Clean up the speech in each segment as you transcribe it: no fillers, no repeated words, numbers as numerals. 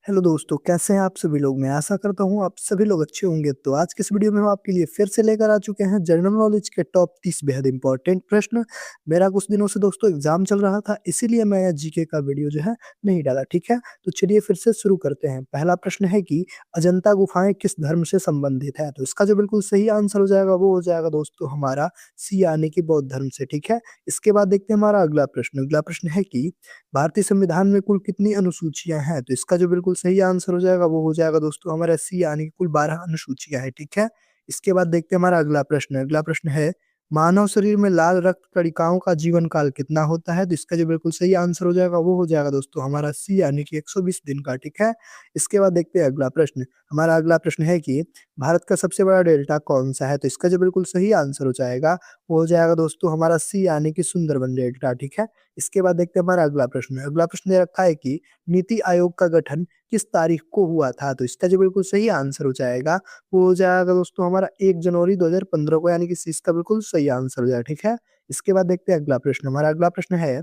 Hello दोस्तों, कैसे हैं आप सभी लोग? मैं आशा करता हूँ आप सभी लोग अच्छे होंगे। तो आज की इस वीडियो में हम आपके लिए फिर से लेकर आ चुके हैं जनरल नॉलेज के टॉप 30 बेहद इंपॉर्टेंट प्रश्न। मेरा कुछ दिनों से दोस्तों एग्जाम चल रहा था, इसीलिए मैं यह जीके का वीडियो जो है नहीं डाला, ठीक है? तो चलिए फिर से शुरू करते हैं। पहला प्रश्न है कि अजंता गुफाएं किस धर्म से संबंधित है? तो इसका जो बिल्कुल सही आंसर हो जाएगा वो हो जाएगा दोस्तों हमारा सी यानी कि बौद्ध धर्म से, ठीक है? इसके बाद देखते हैं हमारा अगला प्रश्न। अगला प्रश्न है कि भारतीय संविधान में कुल कितनी अनुसूचियाँ हैं? तो इसका जो बिल्कुल सही आंसर हो जाएगा वो हो जाएगा दोस्तों हमारा सी यानी कि कुल 12 अनुसूचियाँ हैं, ठीक है? इसके बाद देखते हैं हमारा अगला प्रश्न। अगला प्रश्न है मानव शरीर में लाल रक्त कणिकाओं का जीवन काल कितना होता है? तो इसका जो बिल्कुल सही आंसर हो जाएगा वो हो जाएगा दोस्तों हमारा सी यानी कि 120 दिन का, ठीक है? इसके बाद देखते हैं अगला प्रश्न। हमारा अगला प्रश्न है कि भारत का सबसे बड़ा डेल्टा कौन-सा है? तो इसका जो बिल्कुल सही आंसर हो जाएगा वो हो जाएगा दोस्तों हमारा सी यानी कि सुंदरबन डेल्टा, ठीक है? इसके बाद देखते हैं हमारा अगला प्रश्न। अगला प्रश्न दे रखा है कि नीति आयोग का गठन किस तारीख को हुआ था? तो इसका जो बिल्कुल सही आंसर हो जाएगा, वो हो जाएगा दोस्तों हमारा 1 जनवरी 2015 को, यानी कि इसका बिल्कुल सही आंसर हो जाएगा, ठीक है? इसके बाद देखते हैं अगला प्रश्न। हमारा अगला प्रश्न है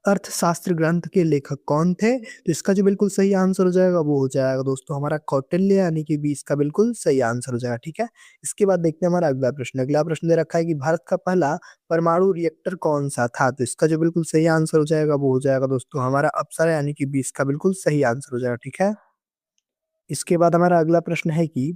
अर्थशास्त्र ग्रंथ के लेखक कौन थे? तो इसका जो बिल्कुल सही आंसर हो जाएगा वो हो जाएगा दोस्तों हमारा कौटिल्य, यानी कि बी इसका बिल्कुल सही आंसर हो जाएगा, ठीक है? इसके बाद देखते हैं हमारा अगला प्रश्न। अगला प्रश्न दे रखा है कि भारत का पहला परमाणु रिएक्टर कौन-सा था? तो इसका जो बिल्कुल सही आंसर हो जाएगा वो हो जाएगा दोस्तों हमारा अप्सरा, यानी कि बी इसका बिल्कुल सही आंसर हो जाएगा, ठीक है? इसके बाद हमारा अगला प्रश्न है कि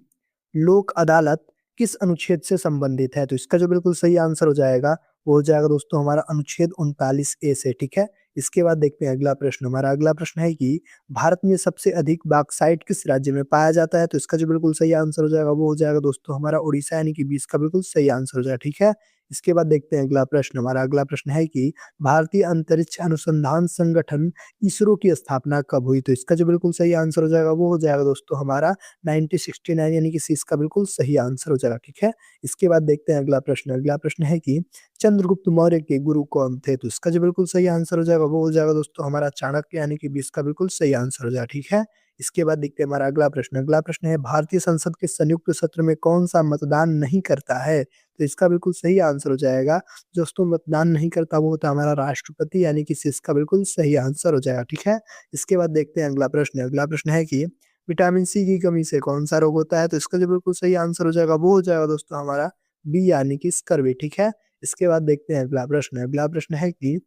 लोक अदालत किस अनुच्छेद से संबंधित है? तो इसका जो बिल्कुल सही आंसर हो जाएगा, वो हो जाएगा दोस्तों हमारा अनुच्छेद 39 ए से, ठीक है? इसके बाद देखते हैं अगला प्रश्न। हमारा अगला प्रश्न है कि भारत में सबसे अधिक बॉक्साइट किस राज्य में पाया जाता है? तो इसका जो बिल्कुल सही आंसर हो जाएगा, वो हो जाएगा दोस्तों हमारा ओडिशा, यानी कि 20 का बिल्कुल सही आंसर हो जाएगा, ठीक है? इसके बाद देखते हैं अगला प्रश्न। हमारा अगला प्रश्न है कि भारतीय अंतरिक्ष अनुसंधान संगठन इसरो की स्थापना कब हुई? तो इसका जो बिल्कुल सही आंसर हो जाएगा, वो हो जाएगा दोस्तों हमारा 1969, यानी कि सी इसका बिल्कुल सही आंसर हो जाएगा, ठीक है? इसके बाद देखते हैं अगला प्रश्न। अगला प्रश्न है कि चंद्रगुप्त मौर्य के गुरु कौन थे? तो इसका जो बिल्कुल सही आंसर हो जाएगा, वो हो जाएगा दोस्तों हमारा चाणक्य, यानी कि 20 का बिल्कुल सही आंसर हो जाएगा, ठीक है? इसके बाद देखते हैं हमारा अगला प्रश्न। अगला प्रश्न है भारतीय संसद के संयुक्त सत्र में कौन-सा मतदान नहीं करता है? तो इसका बिल्कुल सही आंसर हो जाएगा, दोस्तों मतदान नहीं करता वो होता है हमारा राष्ट्रपति, यानी कि सी इसका बिल्कुल सही आंसर हो जाएगा, ठीक है? इसके बाद देखते हैं अगला प्रश्न। अगला प्रश्न है कि विटामिन सी की कमी से कौन-सा रोग होता है? तो इसका जो बिल्कुल सही आंसर हो जाएगा, वो हो जाएगा दोस्तों हमारा बी, यानी कि स्कर्वी, ठीक है? इसके बाद देखते हैं अगला प्रश्न। अगला प्रश्न है कि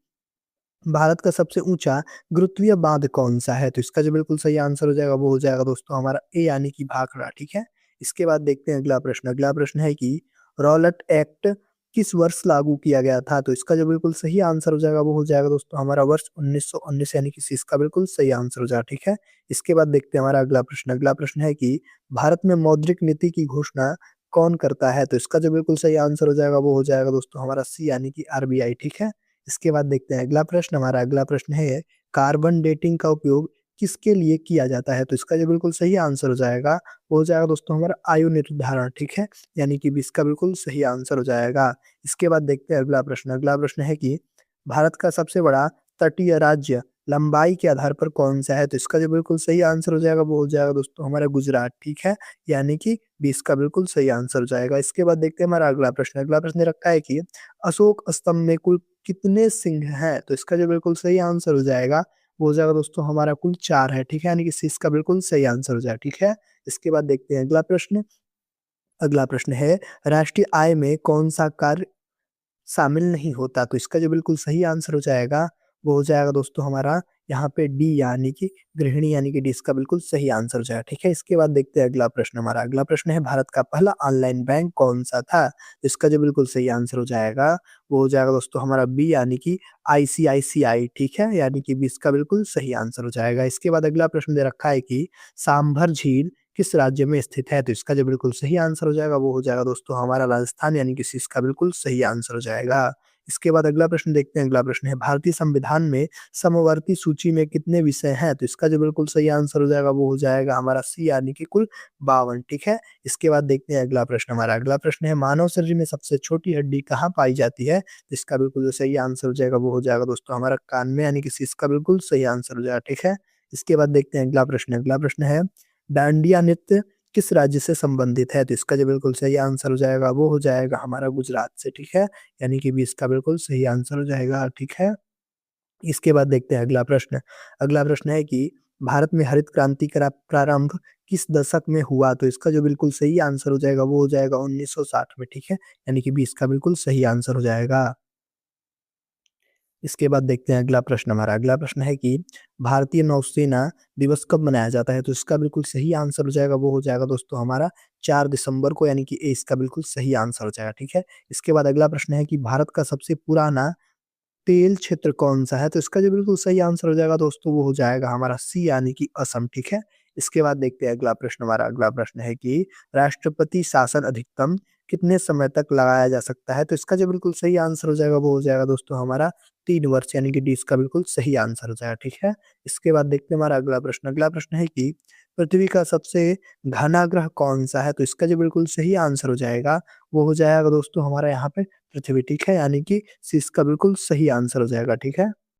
भारत का सबसे ऊँचा गुरुत्वीय बाँध कौन-सा है? तो इसका जो बिल्कुल सही आंसर हो जाएगा, वो हो जाएगा दोस्तों हमारा ए, यानी कि भाखड़ा, ठीक है? इसके बाद देखते हैं अगला प्रश्न। अगला प्रश्न है कि रॉलेट एक्ट किस वर्ष लागू किया गया था? तो इसका जो बिल्कुल सही आंसर हो जाएगा, वो हो जाएगा दोस्तों हमारा वर्ष 1919, यानी कि सी इसका बिल्कुल सही आंसर हो जाएगा, ठीक है? इसके बाद देखते हैं हमारा अगला प्रश्न। अगला प्रश्न है कि भारत में मौद्रिक नीति की घोषणा कौन करता है? तो इसका जो बिल्कुल सही आंसर हो जाएगा, वो हो जाएगा दोस्तों हमारा सी, यानी कि आरबीआई, ठीक है? इसके बाद देखते हैं अगला प्रश्न। हमारा अगला प्रश्न है कार्बन डेटिंग का उपयोग किसके लिए किया जाता है? तो इसका जो बिल्कुल सही आंसर हो जाएगा, वो हो जाएगा दोस्तों हमारा आयु निर्धारण, ठीक है? यानी कि 20 का बिल्कुल सही आंसर हो जाएगा। इसके बाद देखते हैं अगला प्रश्न। अगला प्रश्न है कि भारत का सबसे बड़ा तटीय राज्य लंबाई के आधार पर कौन-सा है? तो इसका जो बिल्कुल सही आंसर हो जाएगा, वो हो जाएगा दोस्तों हमारा गुजरात, ठीक है? यानी कि 20 का बिल्कुल सही आंसर हो जाएगा। इसके बाद देखते हैं हमारा अगला प्रश्न। अगला प्रश्न ये रखा है कि अशोक स्तंभ में कुल कितने सिंह हैं? तो इसका जो बिल्कुल सही आंसर हो जाएगा, वो हो जाएगा दोस्तों हमारा कुल 4 है, ठीक है? यानी कि सी इसका बिल्कुल सही आंसर हो जाएगा, ठीक है? इसके बाद देखते हैं अगला प्रश्न। अगला प्रश्न है राष्ट्रीय आय में कौन-सा कार्य शामिल नहीं होता? तो इसका जो बिल्कुल सही आंसर हो जाएगा, वो हो जाएगा दोस्तों हमारा यहाँ पे डी, यानी कि गृहिणी, यानी कि डी इसका बिल्कुल सही आंसर हो जाएगा, ठीक है? इसके बाद देखते हैं अगला प्रश्न। हमारा अगला प्रश्न है भारत का पहला ऑनलाइन बैंक कौन-सा था? तो इसका जो बिल्कुल सही आंसर हो जाएगा, वो हो जाएगा दोस्तों हमारा बी, यानी कि आईसीआईसीआई, ठीक है? यानी कि 20 का बिल्कुल सही आंसर हो जाएगा। इसके बाद अगला प्रश्न दे रखा है कि सांभर झील किस राज्य में स्थित है? तो इसका जो बिल्कुल सही आंसर हो जाएगा, वो हो जाएगा दोस्तों हमारा राजस्थान, यानी कि सी इसका बिल्कुल सही आंसर हो जाएगा। इसके बाद अगला प्रश्न देखते हैं। अगला प्रश्न है भारतीय संविधान में समवर्ती सूची में कितने विषय हैं? तो इसका जो बिल्कुल सही आंसर हो जाएगा, वो हो जाएगा हमारा सी, यानी कि कुल 52, ठीक है? इसके बाद देखते हैं अगला प्रश्न। हमारा अगला प्रश्न है मानव शरीर में सबसे छोटी हड्डी कहाँ पाई जाती है? तो इसका बिल्कुल जो सही आंसर हो जाएगा, वो हो जाएगा दोस्तों हमारा कान में, यानी कि सी इसका बिल्कुल सही आंसर हो जाएगा, ठीक है? इसके बाद देखते हैं अगला प्रश्न। अगला प्रश्न है डांडिया नृत्य किस राज्य से संबंधित है? तो इसका जो बिल्कुल सही आंसर हो जाएगा, वो हो जाएगा हमारा गुजरात से, ठीक है? यानी कि 20 का बिल्कुल सही आंसर हो जाएगा, ठीक है? इसके बाद देखते हैं अगला प्रश्न। अगला प्रश्न है कि भारत में हरित क्रांति का प्रारंभ किस दशक में हुआ? तो इसका जो बिल्कुल सही आंसर हो जाएगा वो हो जाएगा 1960 में, ठीक है? यानी कि 20 का बिल्कुल सही आंसर हो जाएगा। इसके बाद देखते हैं अगला प्रश्न हमारा। अगला प्रश्न है कि भारतीय नौसेना दिवस कब मनाया जाता है? तो इसका बिल्कुल सही आंसर हो जाएगा वो हो जाएगा दोस्तों हमारा 4 दिसंबर को, यानी कि ए इसका बिल्कुल सही आंसर हो जाएगा, ठीक है? इसके बाद अगला प्रश्न है कि भारत का सबसे पुराना तेल क्षेत्र कौन-सा है? तो इसका जो बिल्कुल सही आंसर हो जाएगा दोस्तों वो हो जाएगा हमारा सी, यानी कि असम, ठीक है? इसके बाद देखते हैं अगला प्रश्न हमारा। अगला प्रश्न है कि राष्ट्रपति शासन अधिकतम कितने समय तक लगाया जा सकता है? तो इसका जो बिल्कुल सही आंसर हो जाएगा वो हो जाएगा दोस्तों हमारा 3 वर्ष, यानी कि डी इसका बिल्कुल सही आंसर हो जाएगा, ठीक है? इसके बाद देखते हैं हमारा अगला प्रश्न। अगला प्रश्न है कि पृथ्वी का सबसे घना ग्रह कौन-सा है? तो इसका जो बिल्कुल सही आंसर हो जाएगा वो हो जाएगा दोस्तों हमारा यहाँ पे पृथ्वी, ठीक है? यानी कि सी इसका बिल्कुल सही आंसर हो जाएगा, ठीक है?